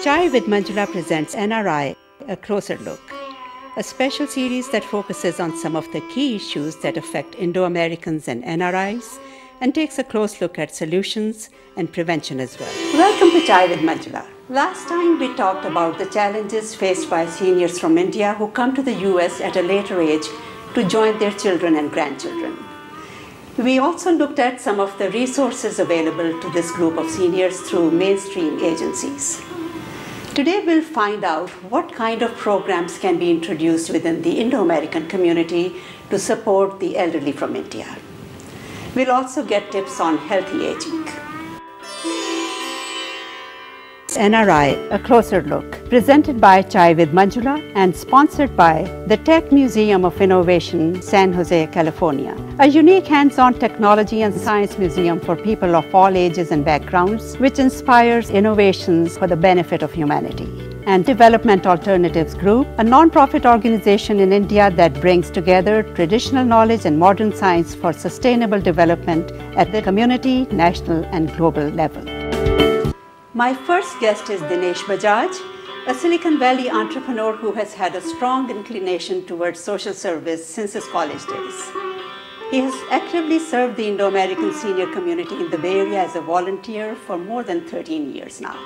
Chai with Manjula presents NRI, A Closer Look, a special series that focuses on some of the key issues that affect Indo-Americans and NRIs and takes a close look at solutions and prevention as well. Welcome to Chai with Manjula. Last time we talked about the challenges faced by seniors from India who come to the US at a later age to join their children and grandchildren. We also looked at some of the resources available to this group of seniors through mainstream agencies. Today we'll find out what kind of programs can be introduced within the Indo-American community to support the elderly from India. We'll also get tips on healthy aging. NRI, A Closer Look, presented by Chai with Manjula and sponsored by the Tech Museum of Innovation, San Jose, California, a unique hands-on technology and science museum for people of all ages and backgrounds, which inspires innovations for the benefit of humanity. And Development Alternatives Group, a non-profit organization in India that brings together traditional knowledge and modern science for sustainable development at the community, national, and global level. My first guest is Dinesh Bajaj, a Silicon Valley entrepreneur who has had a strong inclination towards social service since his college days. He has actively served the Indo-American senior community in the Bay Area as a volunteer for more than 13 years now.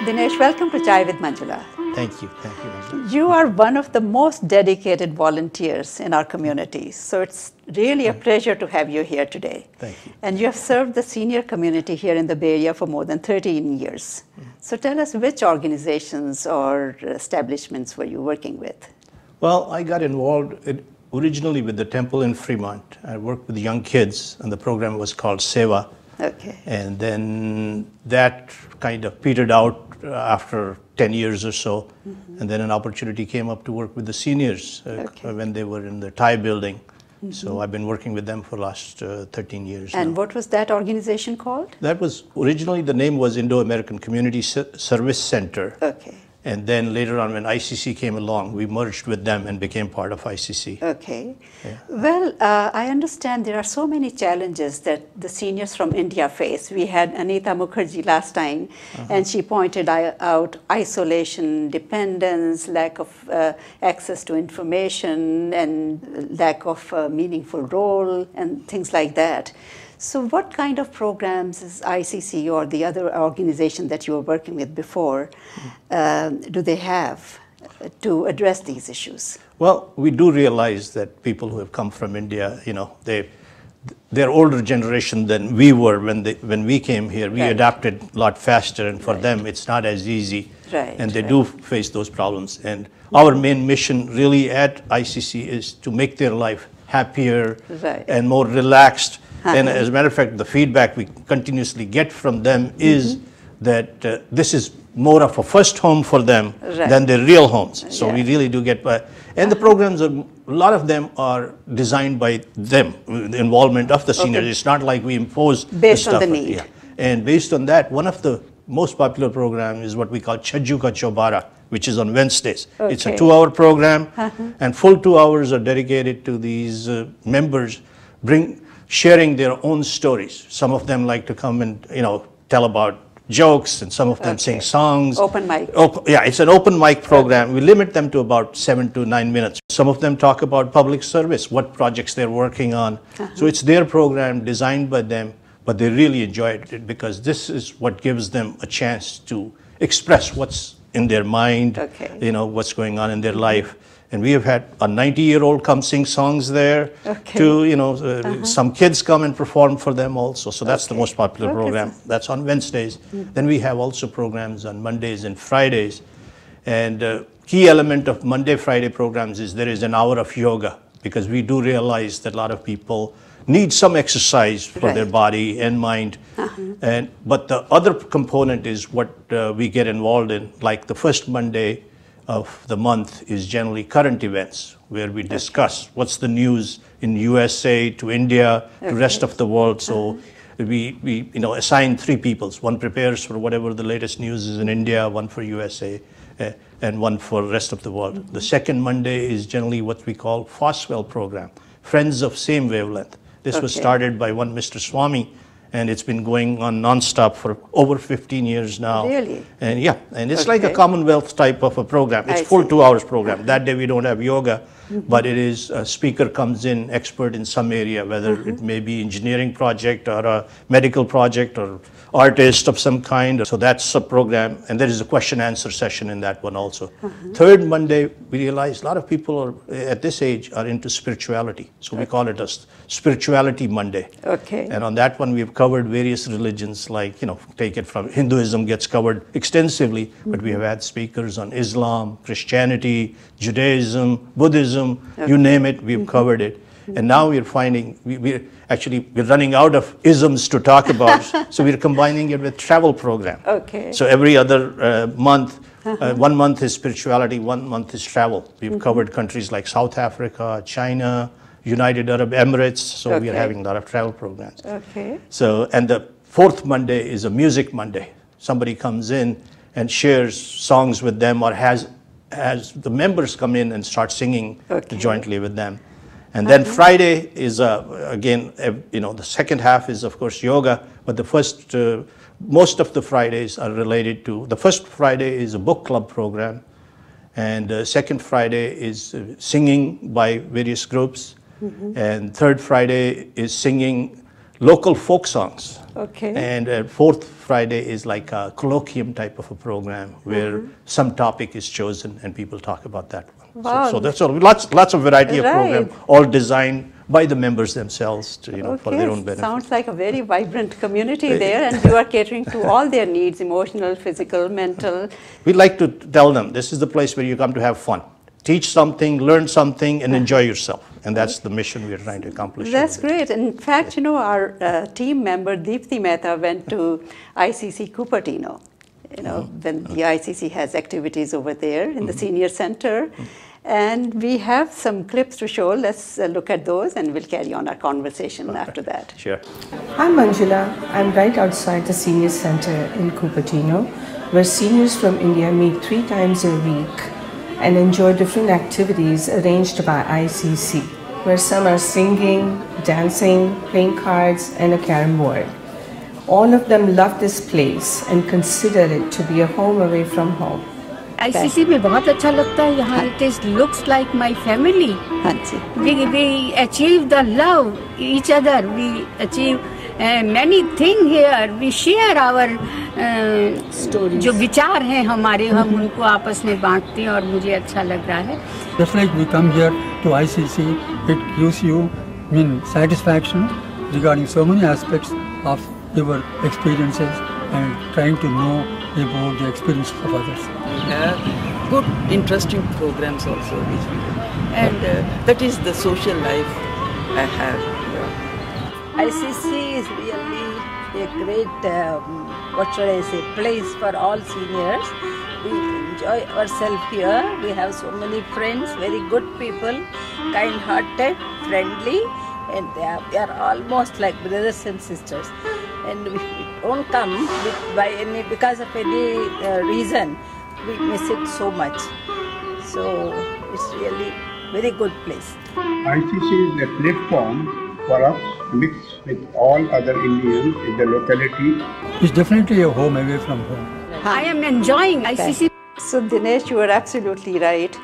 Dinesh, welcome to Chai with Manjula. Thank you, Manjula. You are one of the most dedicated volunteers in our community, so it's really a pleasure to have you here today. Thank you. And you have served the senior community here in the Bay Area for more than 13 years. So tell us, which organizations or establishments were you working with? Well, I got involved originally with the temple in Fremont. I worked with young kids, and the program was called Seva. Okay. And then that kind of petered out after 10 years or so. And then an opportunity came up to work with the seniors when they were in the Thai building. So I've been working with them for the last 13 years And now. what was that organization called? That was, originally the name was Indo-American Community Service Center. Okay. And then later on, when ICC came along, we merged with them and became part of ICC. Okay. Yeah. Well, I understand there are so many challenges that the seniors from India face. We had Anita Mukherjee last time, and she pointed out isolation, dependence, lack of access to information, and lack of a meaningful role, and things like that. So what kind of programs is ICC or the other organization that you were working with before, do they have to address these issues? Well, we do realize that people who have come from India, you know, they're older generation than we were when we came here. We adapted a lot faster, and for them it's not as easy. And they do face those problems. And our main mission really at ICC is to make their life happier and more relaxed. And as a matter of fact, the feedback we continuously get from them is that this is more of a first home for them than their real homes. So we really do get by. And the programs, a lot of them are designed by them, the involvement of the seniors. It's not like we impose based the stuff. on the need. And based on that, one of the most popular programs is what we call Chajju Ka Chobara, which is on Wednesdays. It's a 2-hour program, and full 2 hours are dedicated to these members sharing their own stories. Some of them like to come and, you know, tell about jokes, and some of them sing songs. Open mic. It's an open mic program. We limit them to about 7 to 9 minutes. Some of them talk about public service, what projects they're working on. So it's their program designed by them, but they really enjoy it because this is what gives them a chance to express what's in their mind, you know, what's going on in their life. And we have had a 90-year-old come sing songs there. You know, some kids come and perform for them also. So that's the most popular program. That's on Wednesdays. Then we have also programs on Mondays and Fridays. And key element of Monday, Friday programs is there is an hour of yoga, because we do realize that a lot of people need some exercise for their body and mind. But the other component is what we get involved in, like the first Monday of the month is generally current events, where we discuss what's the news in USA to India to rest of the world. So we you know, assign 3 people. One prepares for whatever the latest news is in India, one for USA, and one for the rest of the world. The second Monday is generally what we call FOSWELL program, Friends of Same Wavelength. This was started by one Mr. Swami, and it's been going on non-stop for over 15 years now. Really? And yeah, and it's like a Commonwealth type of a program. It's full 2 hours program. That day we don't have yoga, but it is a speaker comes in, expert in some area, whether it may be engineering project or a medical project or artist of some kind. So that's a program, and there is a question answer session in that one also. Third Monday, we realized a lot of people are, at this age are into spirituality. So we call it a Spirituality Monday. Okay. And on that one, we've covered various religions, like, take it from Hinduism gets covered extensively, but we have had speakers on Islam, Christianity, Judaism, Buddhism, you name it, we've covered it. And now we're finding, we're running out of isms to talk about, so we're combining it with travel program. Okay. So every other month, 1 month is spirituality, 1 month is travel. We've covered countries like South Africa, China, United Arab Emirates, so we are having a lot of travel programs. Okay. So, and the fourth Monday is a music Monday. Somebody comes in and shares songs with them, or has the members come in and start singing jointly with them. And then Friday is, again, the second half is, of course, yoga, but the first, most of the Fridays are related to, the first Friday is a book club program, and second Friday is singing by various groups, and third Friday is singing local folk songs. Okay. And fourth Friday is like a colloquium type of a program where some topic is chosen and people talk about that one. Wow. So that's all. Lots of variety of program, all designed by the members themselves to, for their own benefit. Sounds like a very vibrant community there, and you are catering to all their needs, emotional, physical, mental. We like to tell them, this is the place where you come to have fun. Teach something, learn something, and enjoy yourself. And that's the mission we're trying to accomplish. That's great. In fact, our team member, Deepthi Mehta, went to ICC Cupertino. When the ICC has activities over there in the senior center. And we have some clips to show. Let's look at those, and we'll carry on our conversation after that. Sure. I'm Manjula. I'm right outside the senior center in Cupertino, where seniors from India meet 3 times a week and enjoy different activities arranged by ICC, where some are singing, dancing, playing cards, and a carom board. All of them love this place and consider it to be a home away from home. ICC में बहुत अच्छा लगता है यहाँ. It looks like my family. We achieve the love each other. We achieve many things here. We share our जो विचार हैं हमारे, हम उनको आपस में बांटते हैं, और मुझे अच्छा लग रहा है. Just like we come here to ICC, it gives you satisfaction regarding so many aspects of your experiences and trying to know about the experiences of others. We have good, interesting programs also which we do, and that is the social life I have here. ICC is really a great, place for all seniors. We enjoy ourselves here. We have so many friends, very good people, kind-hearted, friendly, and they are almost like brothers and sisters. And if we don't come because of any reason, we miss it so much. So it's really very good place. ICC is a platform for us to mix with all other Indians in the locality. It's definitely a home away from home. I am enjoying ICC. So Dinesh, you are absolutely right.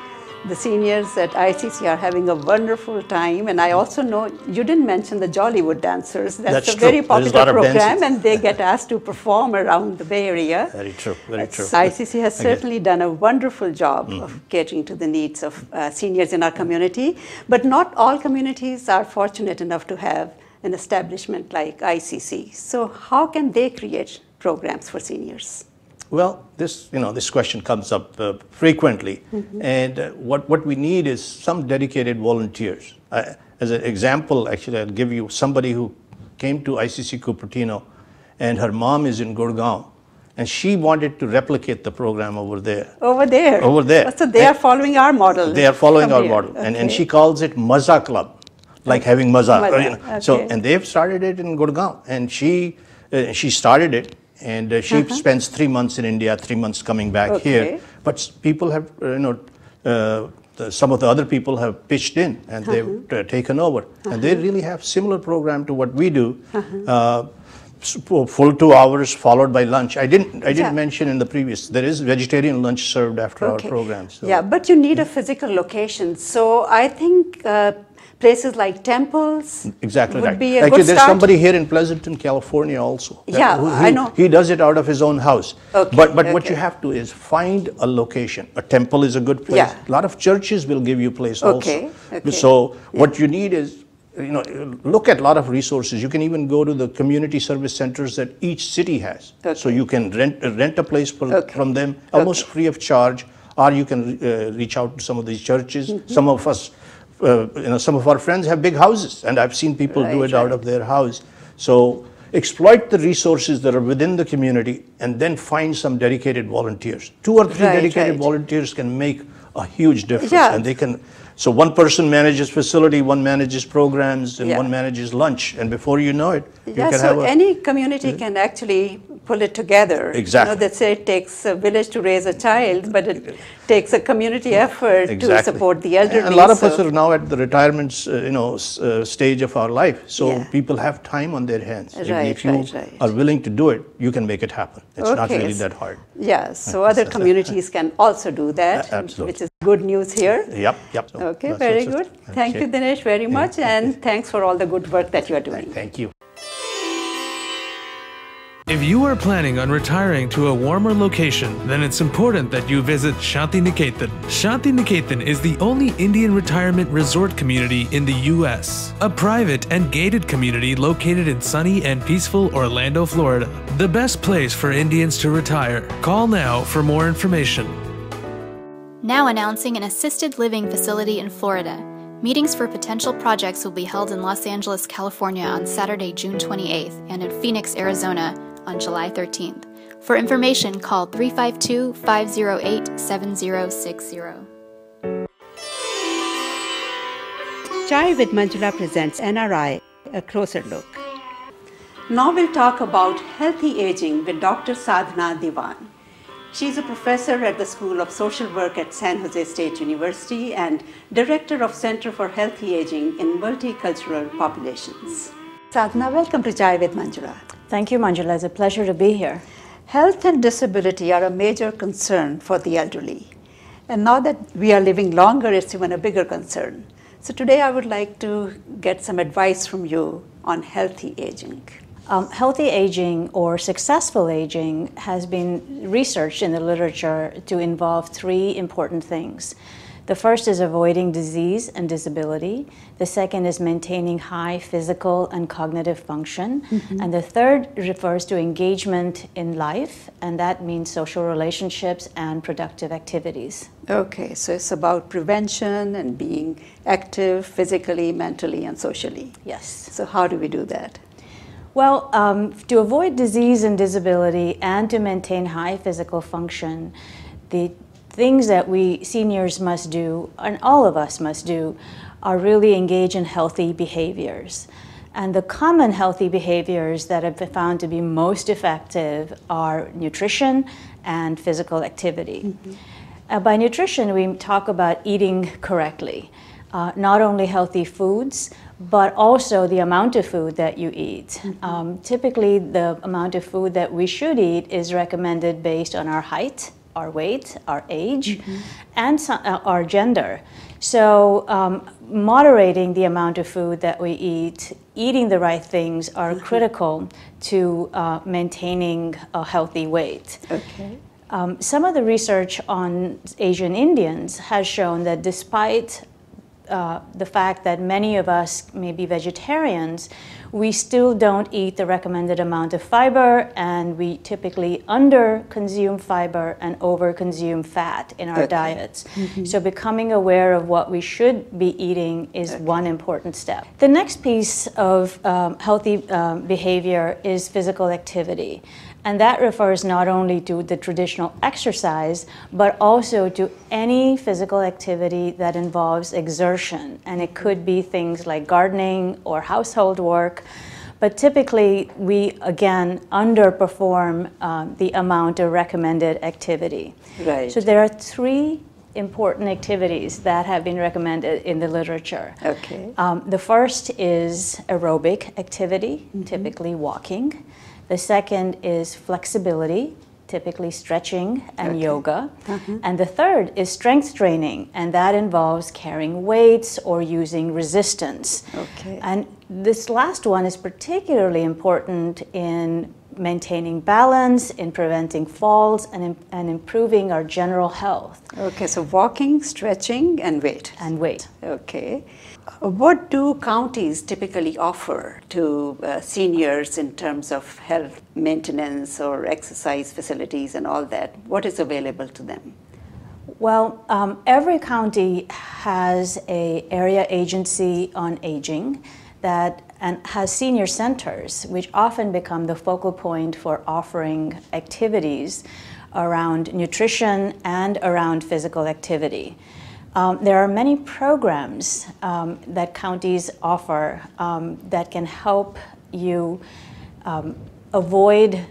The seniors at ICC are having a wonderful time, and I also know you didn't mention the Jollywood dancers. That's a very popular program, and they get asked to perform around the Bay Area. Very true, very true. ICC has certainly done a wonderful job of catering to the needs of seniors in our community, but not all communities are fortunate enough to have an establishment like ICC. So how can they create programs for seniors? Well, this question comes up frequently, and what we need is some dedicated volunteers. As an example, actually, I'll give you somebody who came to ICC Cupertino, and her mom is in Gurgaon, and she wanted to replicate the program over there. Over there? Over there. So they are following our model. They are following our model, and she calls it Maza Club, like having maza. So, and they've started it in Gurgaon, and she started it. And she spends 3 months in India, 3 months coming back here. But people have, some of the other people have pitched in, and they've taken over. And they really have similar program to what we do. full 2 hours followed by lunch. I didn't mention in the previous, there is vegetarian lunch served after our program. So. Yeah, but you need a physical location. So I think places like temples would be a good there's start. somebody here in Pleasanton, California also. Yeah, I know. He does it out of his own house. Okay, But what you have to is find a location. A temple is a good place. Yeah. A lot of churches will give you a place Okay, also. okay. So what you need is, look at a lot of resources. You can even go to the community service centers that each city has. Okay. So you can rent a place from them almost free of charge, or you can reach out to some of these churches. Some of us, some of our friends have big houses, and I've seen people do it out of their house. So exploit the resources that are within the community, and then find some dedicated volunteers. 2 or 3 dedicated volunteers can make a huge difference, and they can. So one person manages facility, one manages programs, and one manages lunch, and before you know it, you can have any community can actually pull it together. Exactly. They say it takes a village to raise a child, but it takes a community effort to support the elderly. And a lot of us are now at the retirement, stage of our life, so people have time on their hands. If you are willing to do it, you can make it happen. It's not really that hard. Yeah, so other communities can also do that, which is good news here. Yep. Okay, very good. Thank you, Dinesh, very much, and thanks for all the good work that you are doing. Thank you. If you are planning on retiring to a warmer location, then it's important that you visit Shanti Niketan. Shanti Niketan is the only Indian retirement resort community in the U.S., a private and gated community located in sunny and peaceful Orlando, Florida. The best place for Indians to retire. Call now for more information. Now announcing an assisted living facility in Florida. Meetings for potential projects will be held in Los Angeles, California on Saturday, June 28th, and in Phoenix, Arizona on July 13th. For information, call 352-508-7060. Chai with Manjula presents NRI, A Closer Look. Now we'll talk about healthy aging with Dr. Sadhana Diwan. She's a professor at the School of Social Work at San Jose State University and director of Center for Healthy Aging in Multicultural Populations. Sadhana, welcome to Chai with Manjula. Thank you, Manjula. It's a pleasure to be here. Health and disability are a major concern for the elderly. And now that we are living longer, it's even a bigger concern. So today I would like to get some advice from you on healthy aging. Healthy aging or successful aging has been researched in the literature to involve 3 important things. The first is avoiding disease and disability. The second is maintaining high physical and cognitive function. And the third refers to engagement in life, and that means social relationships and productive activities. Okay, so it's about prevention and being active physically, mentally, and socially. Yes. So how do we do that? Well, to avoid disease and disability and to maintain high physical function, the things that we seniors must do, and all of us must do, are really engage in healthy behaviors. And the common healthy behaviors that have been found to be most effective are nutrition and physical activity. By nutrition, we talk about eating correctly. Not only healthy foods, but also the amount of food that you eat. Typically, the amount of food that we should eat is recommended based on our height, our weight, our age, and our gender. So moderating the amount of food that we eat, eating the right things are critical to maintaining a healthy weight. Okay. Some of the research on Asian Indians has shown that despite the fact that many of us may be vegetarians, we still don't eat the recommended amount of fiber, and we typically under-consume fiber and over-consume fat in our diets. So becoming aware of what we should be eating is one important step. The next piece of healthy behavior is physical activity. And that refers not only to the traditional exercise, but also to any physical activity that involves exertion. And it could be things like gardening or household work. But typically, we, again, underperform the amount of recommended activity. Right. So there are 3 important activities that have been recommended in the literature. Okay. The first is aerobic activity, typically walking. The second is flexibility, typically stretching and yoga. And the third is strength training, and that involves carrying weights or using resistance. And this last one is particularly important in maintaining balance, in preventing falls, and improving our general health. Okay, so walking, stretching, and weight. And weight. Okay. What do counties typically offer to seniors in terms of health maintenance or exercise facilities and all that? What is available to them? Well, every county has an area agency on aging that has senior centers, which often become the focal point for offering activities around nutrition and around physical activity. There are many programs that counties offer that can help you avoid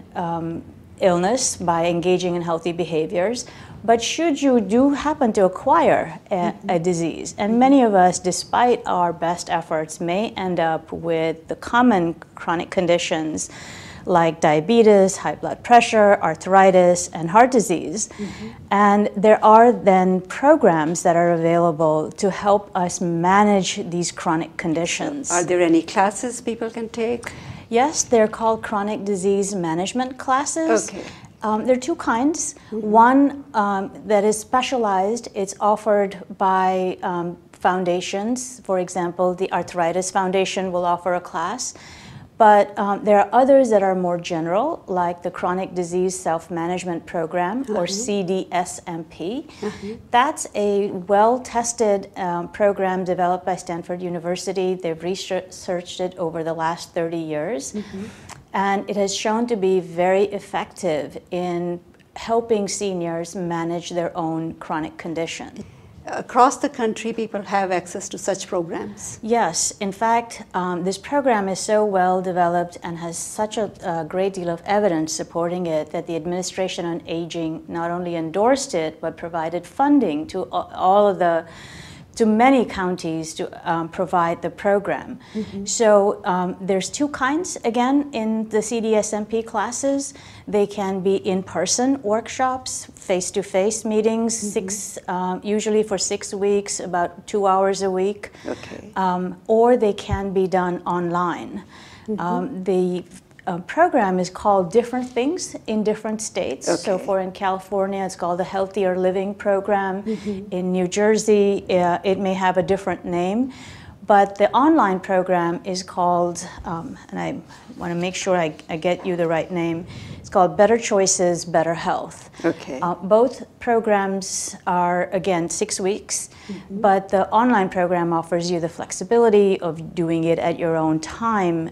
illness by engaging in healthy behaviors. But should you do happen to acquire a disease, and many of us, despite our best efforts, may end up with the common chronic conditions like diabetes, high blood pressure, arthritis, and heart disease. And there are then programs that are available to help us manage these chronic conditions. Are there any classes people can take? Yes, they're called chronic disease management classes. Okay. There are two kinds. One that is specialized, it's offered by foundations. For example, the Arthritis Foundation will offer a class. But there are others that are more general, like the Chronic Disease Self-Management Program, or CDSMP. That's a well-tested program developed by Stanford University. They've researched it over the last 30 years. And it has shown to be very effective in helping seniors manage their own chronic condition. Across the country, people have access to such programs? Yes. In fact, this program is so well developed and has such a great deal of evidence supporting it that the Administration on Aging not only endorsed it, but provided funding to to many counties to provide the program. So there's two kinds, again, in the CDSMP classes. They can be in-person workshops, face-to-face meetings, usually for 6 weeks, about 2 hours a week. Or they can be done online. The program is called different things in different states. So in California, it's called the Healthier Living Program. In New Jersey, it may have a different name. But the online program is called, and I want to make sure I get you the right name, it's called Better Choices, Better Health. Both programs are, again, 6 weeks, but the online program offers you the flexibility of doing it at your own time,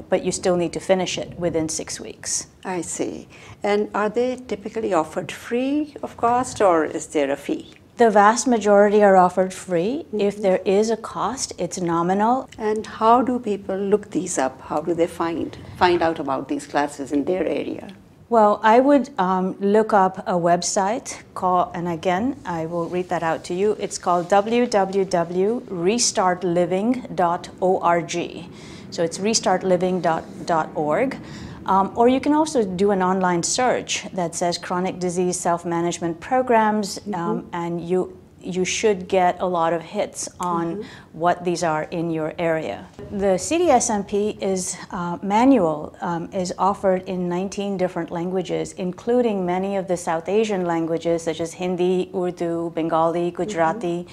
but you still need to finish it within 6 weeks. I see. And are they typically offered free of cost, or is there a fee? The vast majority are offered free. If there is a cost, it's nominal. And how do people look these up? How do they find out about these classes in their area? Well, I would look up a website called, and again, I will read that out to you. It's called www.restartliving.org. So it's restartliving.org. Or you can also do an online search that says Chronic Disease Self-Management Programs, and you should get a lot of hits on what these are in your area. The CDSMP manual is offered in 19 different languages, including many of the South Asian languages such as Hindi, Urdu, Bengali, Gujarati,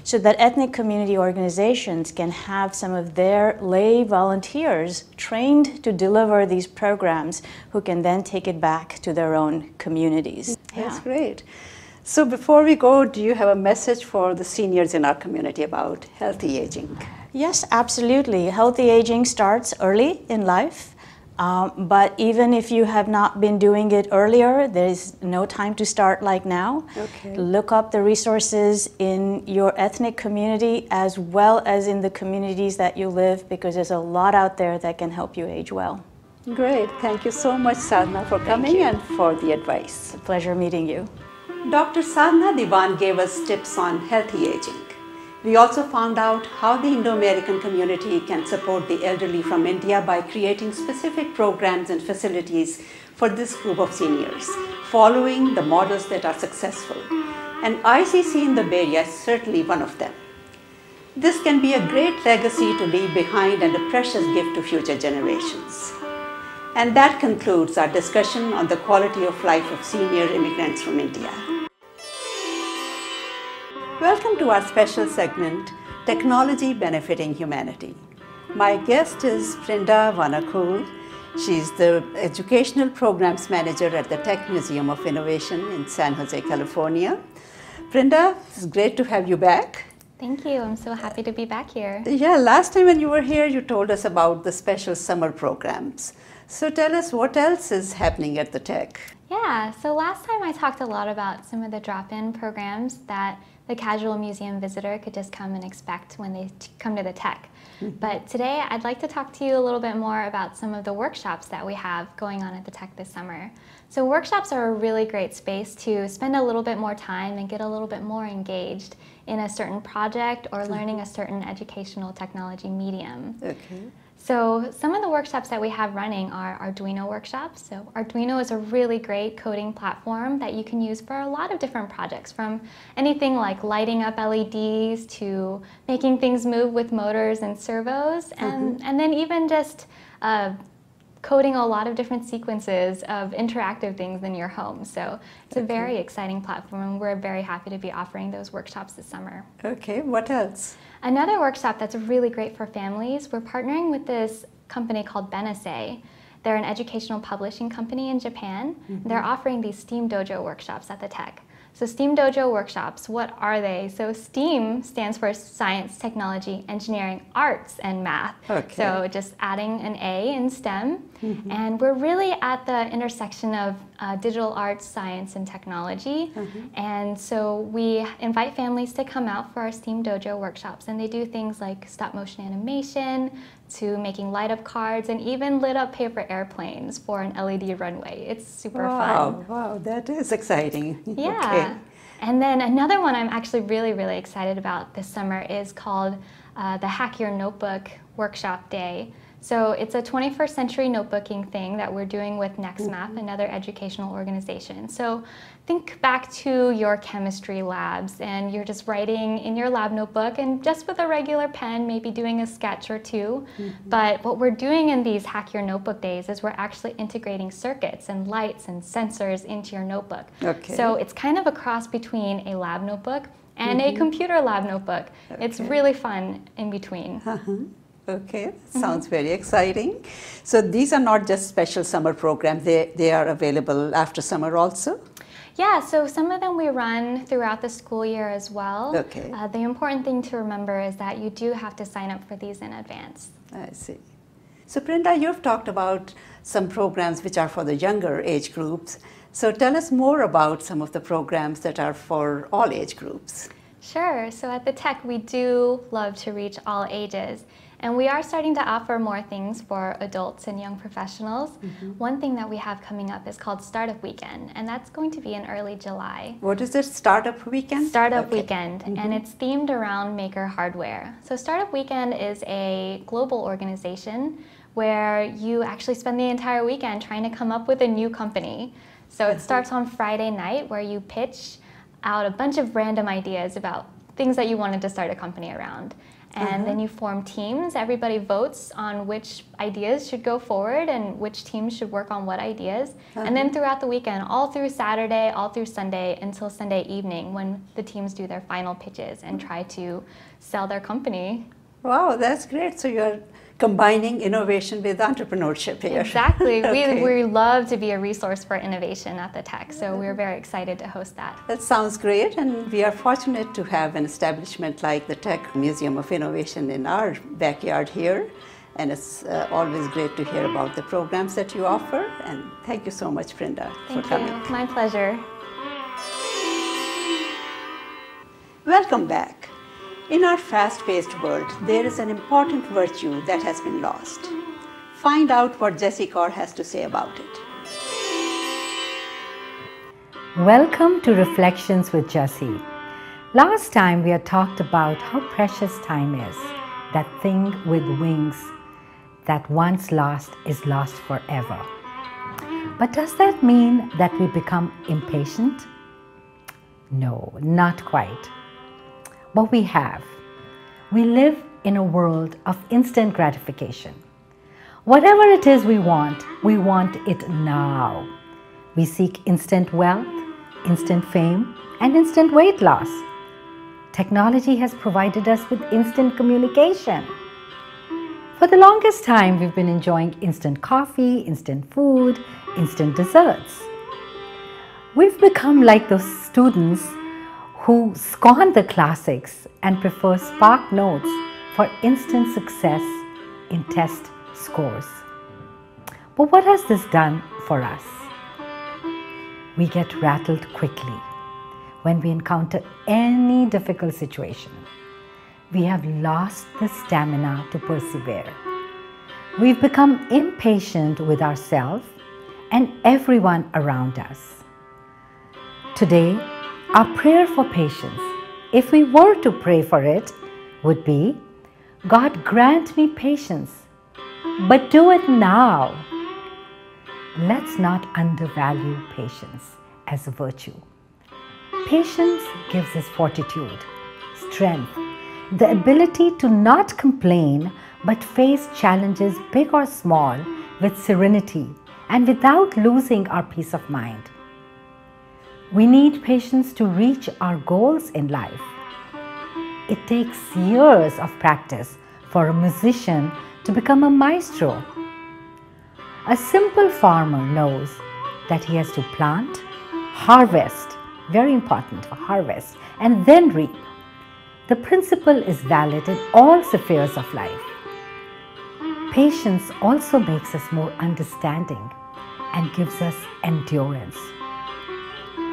so that ethnic community organizations can have some of their lay volunteers trained to deliver these programs who can then take it back to their own communities. That's great. So before we go, do you have a message for the seniors in our community about healthy aging? Yes, absolutely. Healthy aging starts early in life. But even if you have not been doing it earlier, there's no time to start like now. Look up the resources in your ethnic community as well as in the communities that you live, because there's a lot out there that can help you age well. Great. Thank you so much, Sadhna, for coming and for the advice. It's a pleasure meeting you. Dr. Sadhna Diwan gave us tips on healthy aging. We also found out how the Indo-American community can support the elderly from India by creating specific programs and facilities for this group of seniors, following the models that are successful. And ICC in the Bay Area is certainly one of them. This can be a great legacy to leave behind and a precious gift to future generations. And that concludes our discussion on the quality of life of senior immigrants from India. Welcome to our special segment, Technology Benefiting Humanity. My guest is Brinda Vanakul. She's the Educational Programs Manager at the Tech Museum of Innovation in San Jose, California. Brinda, it's great to have you back. Thank you. I'm so happy to be back here. Yeah, last time when you were here, you told us about the special summer programs. So tell us what else is happening at the Tech. Yeah, so last time I talked a lot about some of the drop-in programs that the casual museum visitor could just come and expect when they come to the Tech. But today I'd like to talk to you a little bit more about some of the workshops that we have going on at the Tech this summer. So workshops are a really great space to spend a little bit more time and get a little bit more engaged in a certain project or learning a certain educational technology medium. Okay. So some of the workshops that we have running are Arduino workshops. So Arduino is a really great coding platform that you can use for a lot of different projects, from anything like lighting up LEDs to making things move with motors and servos, and then even just coding a lot of different sequences of interactive things in your home. So it's a very exciting platform, and we're very happy to be offering those workshops this summer. Okay, what else? Another workshop that's really great for families, we're partnering with this company called Benesse. They're an educational publishing company in Japan. They're offering these STEAM Dojo workshops at the Tech. So STEAM Dojo workshops, what are they? So STEAM stands for Science, Technology, Engineering, Arts, and Math. Okay. So just adding an A in STEM. And we're really at the intersection of digital arts, science, and technology. And so we invite families to come out for our STEAM Dojo workshops, and they do things like stop motion animation, to making light up cards, and even lit up paper airplanes for an LED runway. It's super fun. Wow, that is exciting. Yeah. Okay. And then another one I'm actually really excited about this summer is called the Hack Your Notebook Workshop Day. So it's a 21st century notebooking thing that we're doing with NextMath, another educational organization. So think back to your chemistry labs, and you're just writing in your lab notebook and just with a regular pen, maybe doing a sketch or two. But what we're doing in these Hack Your Notebook days is we're actually integrating circuits and lights and sensors into your notebook. Okay. So it's kind of a cross between a lab notebook and a computer lab notebook. It's really fun in between. Okay, that sounds very exciting. So these are not just special summer programs, they are available after summer also? Yeah, so some of them we run throughout the school year as well. Okay. The important thing to remember is that you do have to sign up for these in advance. I see. So Brinda, you've talked about some programs which are for the younger age groups. So tell us more about some of the programs that are for all age groups. Sure, so at the Tech we do love to reach all ages. And we are starting to offer more things for adults and young professionals. One thing that we have coming up is called Startup Weekend, and that's going to be in early July. What is it, Startup Weekend? Startup Weekend, and it's themed around maker hardware. So Startup Weekend is a global organization where you actually spend the entire weekend trying to come up with a new company. So it starts on Friday night, where you pitch out a bunch of random ideas about things that you wanted to start a company around. And then you form teams. Everybody votes on which ideas should go forward and which teams should work on what ideas. And then throughout the weekend, all through Saturday, all through Sunday, until Sunday evening, when the teams do their final pitches and try to sell their company. Wow, that's great. So you're combining innovation with entrepreneurship here. Exactly. We love to be a resource for innovation at the Tech, so we're very excited to host that. That sounds great, and we are fortunate to have an establishment like the Tech Museum of Innovation in our backyard here, and it's always great to hear about the programs that you offer, and thank you so much, Brinda, for coming. Thank you. My pleasure. Welcome back. In our fast-paced world, there is an important virtue that has been lost. Find out what Jessi Kaur has to say about it. Welcome to Reflections with Jessi. Last time we had talked about how precious time is, that thing with wings that once lost is lost forever. But does that mean that we become impatient? No, not quite. But we have. We live in a world of instant gratification. Whatever it is we want it now. We seek instant wealth, instant fame, and instant weight loss. Technology has provided us with instant communication. For the longest time, we've been enjoying instant coffee, instant food, instant desserts. We've become like those students who scorn the classics and prefer Spark Notes for instant success in test scores. But what has this done for us? We get rattled quickly when we encounter any difficult situation. We have lost the stamina to persevere. We've become impatient with ourselves and everyone around us. Today, our prayer for patience, if we were to pray for it, would be, God grant me patience, but do it now. Let's not undervalue patience as a virtue. Patience gives us fortitude, strength, the ability to not complain but face challenges big or small with serenity and without losing our peace of mind. We need patience to reach our goals in life. It takes years of practice for a musician to become a maestro. A simple farmer knows that he has to plant, harvest, very important for harvest, and then reap. The principle is valid in all spheres of life. Patience also makes us more understanding and gives us endurance.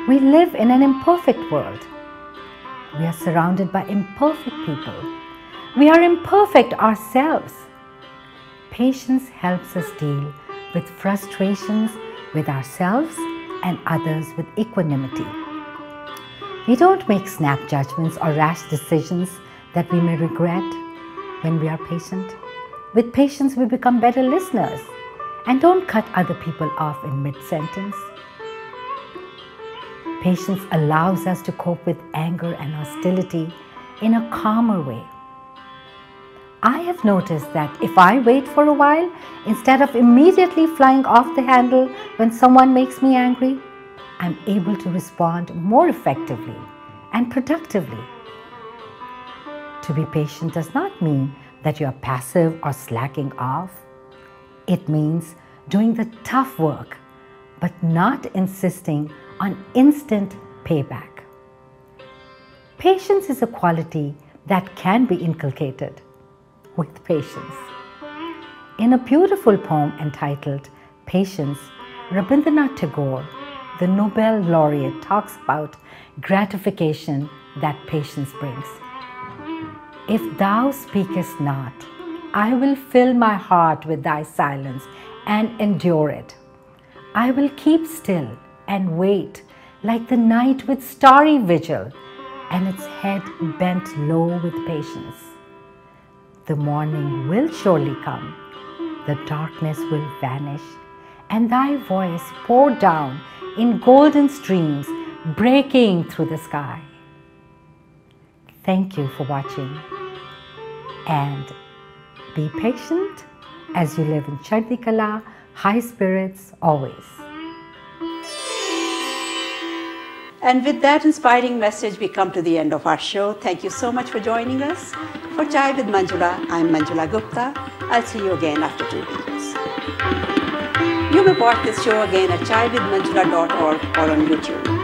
We live in an imperfect world. We are surrounded by imperfect people. We are imperfect ourselves. Patience helps us deal with frustrations with ourselves and others with equanimity. We don't make snap judgments or rash decisions that we may regret when we are patient. With patience, we become better listeners and don't cut other people off in mid-sentence. Patience allows us to cope with anger and hostility in a calmer way. I have noticed that if I wait for a while, instead of immediately flying off the handle when someone makes me angry, I'm able to respond more effectively and productively. To be patient does not mean that you are passive or slacking off. It means doing the tough work, but not insisting on instant payback. Patience is a quality that can be inculcated with patience. In a beautiful poem entitled Patience, Rabindranath Tagore, the Nobel laureate, talks about gratification that patience brings. If thou speakest not, I will fill my heart with thy silence and endure it. I will keep still and wait like the night with starry vigil and its head bent low with patience. The morning will surely come, the darkness will vanish, and thy voice pour down in golden streams breaking through the sky. Thank you for watching, and be patient as you live in Chardhi Kala, high spirits always. And with that inspiring message, we come to the end of our show. Thank you so much for joining us. For Chai with Manjula, I'm Manjula Gupta. I'll see you again after 2 weeks. You may watch this show again at chaiwithmanjula.org or on YouTube.